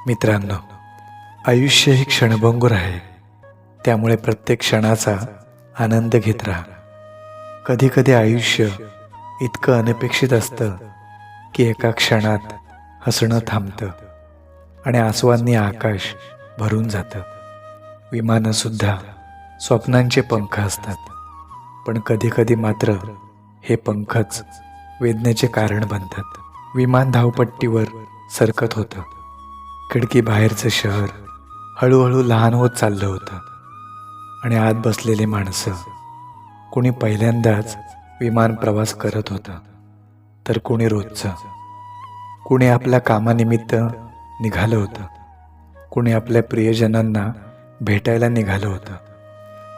मित्रांनो, आयुष्य ही क्षणभंगूर आहे. त्यामुळे प्रत्येक क्षणाचा आनंद घेत राहा. कधी कधी आयुष्य इतकं अनपेक्षित असतं की एका क्षणात हसणं थांबतं आणि आसवांनी आकाश भरून जातं. विमानंसुद्धा स्वप्नांचे पंख असतात, पण कधी कधी मात्र हे पंखच वेदनेचे कारण बनतात. विमान धावपट्टीवर सरकत होतं. खिडकी बाहेरचं शहर हळूहळू लहान होत चाललं होतं आणि आत बसलेली माणसं, कुणी पहिल्यांदाच विमान प्रवास करत होतं, तर कुणी रोजचं, कुणी आपल्या कामानिमित्त निघालं होतं, कुणी आपल्या प्रियजनांना भेटायला निघालं होतं.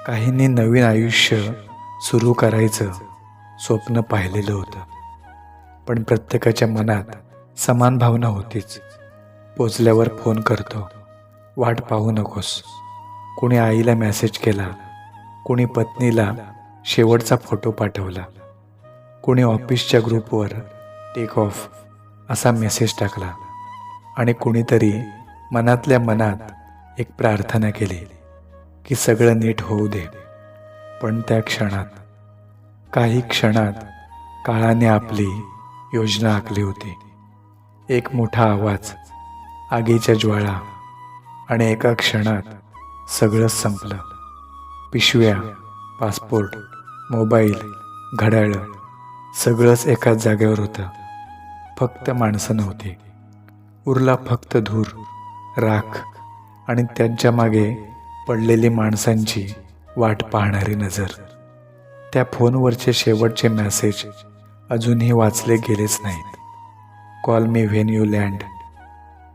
काहींनी नवीन आयुष्य सुरू करायचं स्वप्न पाहिलेलं होतं. पण प्रत्येकाच्या मनात समान भावना होतीच. पोचल्यावर फोन करतो, वाट पाहू नकोस. कुणी आईला मेसेज केला, कुणी पत्नीला शेवटचा फोटो पाठवला, कुणी ऑफिसच्या ग्रुपवर टेक ऑफ असा मेसेज टाकला आणि कुणीतरी मनातल्या मनात एक प्रार्थना केली की सगळं नीट होऊ दे. पण त्या क्षणात, काही क्षणात काळाने आपली योजना आखली होती. एक मोठा आवाज, आगीच्या ज्वाळा आणि एका क्षणात सगळंच संपलं. पिशव्या, पासपोर्ट, मोबाईल, घड्याळं सगळंच एकाच जागेवर होतं. फक्त माणसं नव्हती. उरला फक्त धूर, राख आणि त्यांच्या मागे पडलेली माणसांची वाट पाहणारी नजर. त्या फोनवरचे शेवटचे मेसेज अजूनही वाचले गेलेच नाहीत. Call me when you land,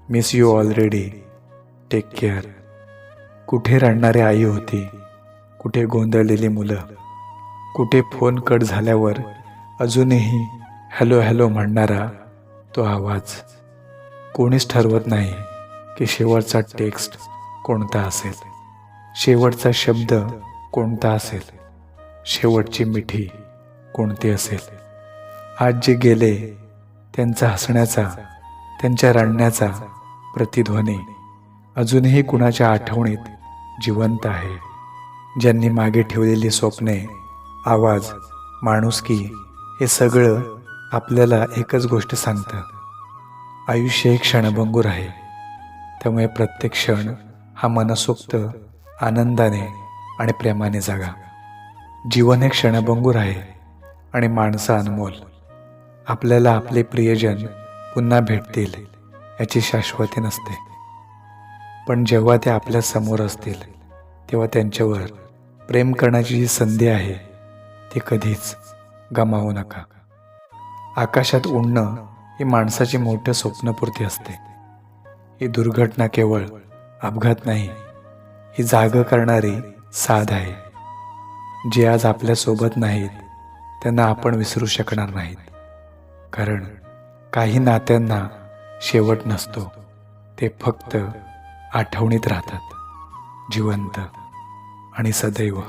miss you already, take care. कुठे रडणारी आई होती, कुठे गोंधळलेली मुलं, कुठे फोन कट झाल्यावर अजूनही हॅलो हॅलो म्हणणारा तो आवाज. कोणीच ठरवत नाही की शेवटचा टेक्स्ट कोणता असेल, शेवटचा शब्द कोणता असेल, शेवटची मिठी कोणती असेल. आज जे गेले त्यांचा हसण्याचा, त्यांच्या रडण्याचा प्रतिध्वनी अजूनही कुणाच्या आठवणीत जिवंत आहे. ज्यांनी मागे ठेवलेली स्वप्ने, आवाज, माणुसकी हे सगळं आपल्याला एकच गोष्ट सांगतं, आयुष्य एक क्षणभंगूर आहे. त्यामुळे प्रत्येक क्षण हा मनसोक्त आनंदाने आणि प्रेमाने जागा. जीवन हे क्षणभंगूर आहे आणि माणसं अनमोल. आपल्याला आपले प्रियजन पुन्हा भेटतील याची शाश्वती नसते, पण जेव्हा ते आपल्या समोर असतील तेव्हा त्यांच्यावर प्रेम करण्याची जी संधी आहे ती कधीच गमावू नका. आकाशात उडणं ही माणसाची मोठं स्वप्नपूर्ती असते. ही दुर्घटना केवळ अपघात नाही, ही जाग करणारी साध आहे. जे आज आपल्यासोबत नाहीत त्यांना आपण विसरू शकणार नाहीत, कारण काही नात्यांना शेवट नसतो. ते फक्त आठवणीत राहतात, जिवंत आणि सदैव.